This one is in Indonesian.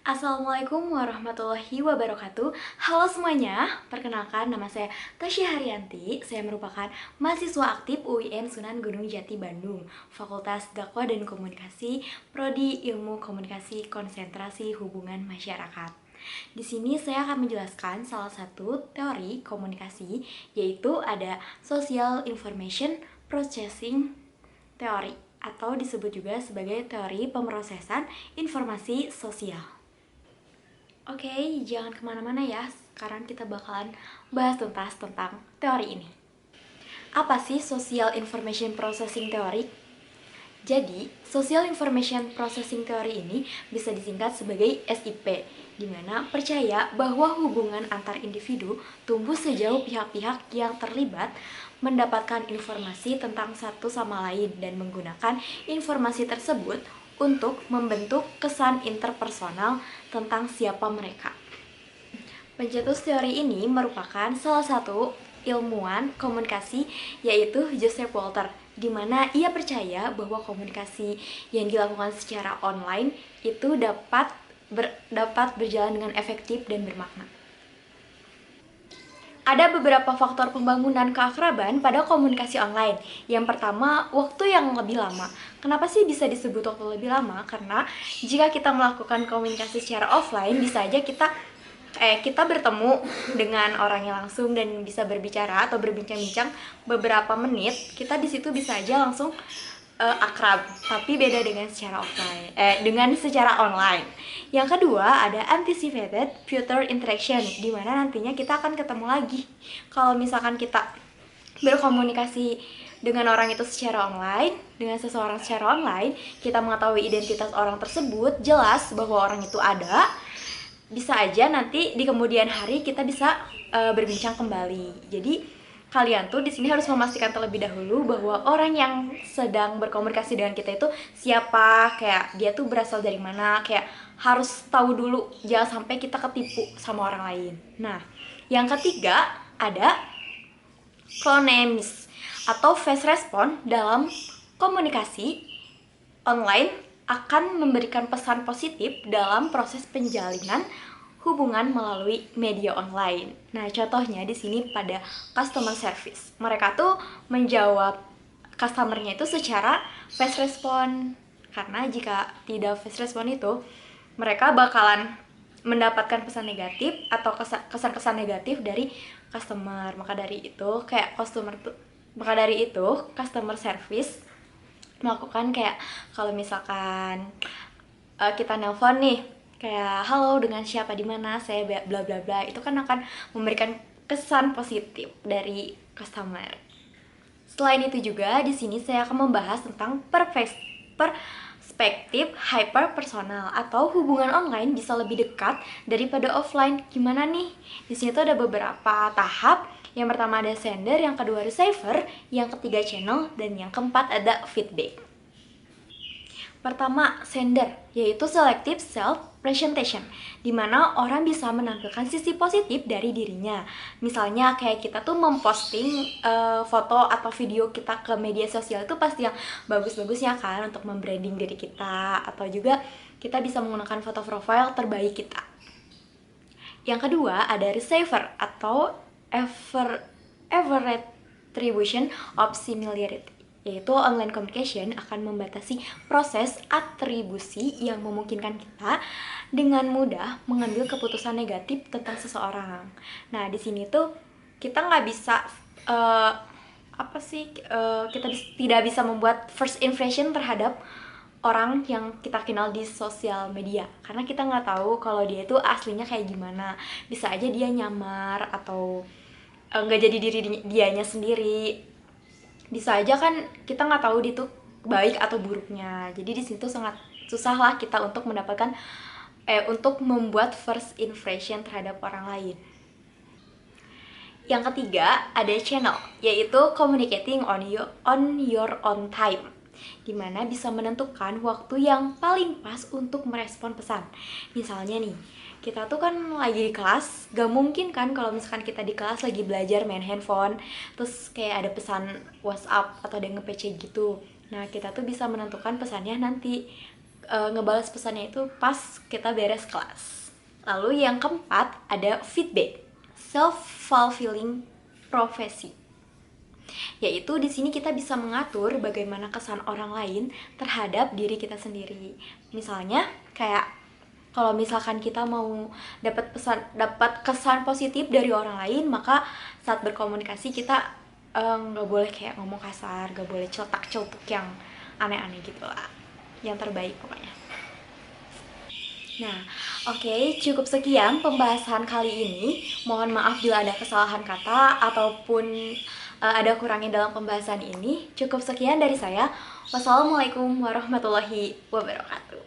Assalamualaikum warahmatullahi wabarakatuh. Halo semuanya, perkenalkan nama saya Tasya Haryanti. Saya merupakan mahasiswa aktif UIN Sunan Gunung Jati Bandung, Fakultas Dakwah dan Komunikasi, Prodi Ilmu Komunikasi Konsentrasi Hubungan Masyarakat. Di sini saya akan menjelaskan salah satu teori komunikasi, yaitu ada Social Information Processing Theory atau disebut juga sebagai teori pemrosesan informasi sosial. Oke, jangan kemana-mana ya. Sekarang kita bakalan bahas tuntas tentang teori ini. Apa sih Social Information Processing Theory? Jadi, Social Information Processing Theory ini bisa disingkat sebagai SIP, di mana percaya bahwa hubungan antar individu tumbuh sejauh pihak-pihak yang terlibat mendapatkan informasi tentang satu sama lain dan menggunakan informasi tersebut untuk membentuk kesan interpersonal tentang siapa mereka. Pencetus teori ini merupakan salah satu ilmuwan komunikasi, yaitu Joseph Walter, di mana ia percaya bahwa komunikasi yang dilakukan secara online itu dapat berjalan dengan efektif dan bermakna. Ada beberapa faktor pembangunan keakraban pada komunikasi online. Yang pertama, waktu yang lebih lama. Kenapa sih bisa disebut waktu lebih lama? Karena jika kita melakukan komunikasi secara offline, bisa aja kita bertemu dengan orangnya langsung dan bisa berbicara atau berbincang-bincang beberapa menit. Kita di situ bisa aja langsung akrab, tapi beda dengan secara online. Yang kedua ada anticipated future interaction, di mana nantinya kita akan ketemu lagi. Kalau misalkan kita berkomunikasi dengan orang itu secara online, dengan seseorang secara online, kita mengetahui identitas orang tersebut, jelas bahwa orang itu ada. Bisa aja nanti di kemudian hari kita bisa berbincang kembali. Jadi kalian tuh di sini harus memastikan terlebih dahulu bahwa orang yang sedang berkomunikasi dengan kita itu siapa, kayak dia tuh berasal dari mana, kayak harus tahu dulu, jangan sampai kita ketipu sama orang lain. Nah, yang ketiga ada chronemis atau fast response dalam komunikasi online akan memberikan pesan positif dalam proses penjalinan hubungan melalui media online. Nah, contohnya di sini pada customer service. Mereka tuh menjawab customernya itu secara fast response. Karena jika tidak fast response itu, mereka bakalan mendapatkan pesan negatif atau kesan-kesan negatif dari customer. Maka dari itu customer service melakukan kayak kalau misalkan kita nelpon nih, kayak halo, dengan siapa, di mana, saya bla bla bla, itu kan akan memberikan kesan positif dari customer. Selain itu juga di sini saya akan membahas tentang perspektif hyper personal atau hubungan online bisa lebih dekat daripada offline. Gimana nih? Di sini tuh ada beberapa tahap. Yang pertama ada sender, yang kedua receiver, yang ketiga channel, dan yang keempat ada feedback. Pertama, sender, yaitu selective self-presentation, di mana orang bisa menampilkan sisi positif dari dirinya. Misalnya kayak kita tuh memposting foto atau video kita ke media sosial itu pasti yang bagus-bagusnya kan, untuk membranding diri kita, atau juga kita bisa menggunakan foto profile terbaik kita. Yang kedua ada receiver atau ever attribution of similarity, yaitu online communication akan membatasi proses atribusi yang memungkinkan kita dengan mudah mengambil keputusan negatif tentang seseorang. Nah, di sini tuh kita nggak bisa tidak bisa membuat first impression terhadap orang yang kita kenal di sosial media, karena kita nggak tahu kalau dia itu aslinya kayak gimana. Bisa aja dia nyamar atau nggak jadi diri dianya sendiri. Bisa aja kan kita nggak tahu dia tuh baik atau buruknya. Jadi di situ sangat susah lah kita untuk mendapatkan untuk membuat first impression terhadap orang lain. Yang ketiga ada channel, yaitu communicating on your own time, dimana bisa menentukan waktu yang paling pas untuk merespon pesan. Misalnya nih, kita tuh kan lagi di kelas, gak mungkin kan kalau misalkan kita di kelas lagi belajar main handphone, terus kayak ada pesan WhatsApp atau ada nge-PC gitu. Nah, kita tuh bisa menentukan pesannya nanti ngebalas pesannya itu pas kita beres kelas. Lalu yang keempat ada feedback, self-fulfilling prophecy. Yaitu di sini kita bisa mengatur bagaimana kesan orang lain terhadap diri kita sendiri. Misalnya kayak kalau misalkan kita mau dapat kesan positif dari orang lain, maka saat berkomunikasi kita nggak boleh kayak ngomong kasar, nggak boleh cetak-cetuk yang aneh-aneh gitu lah. Yang terbaik pokoknya. Nah, oke, cukup sekian pembahasan kali ini. Mohon maaf bila ada kesalahan kata ataupun ada kurangnya dalam pembahasan ini. Cukup sekian dari saya. Wassalamualaikum warahmatullahi wabarakatuh.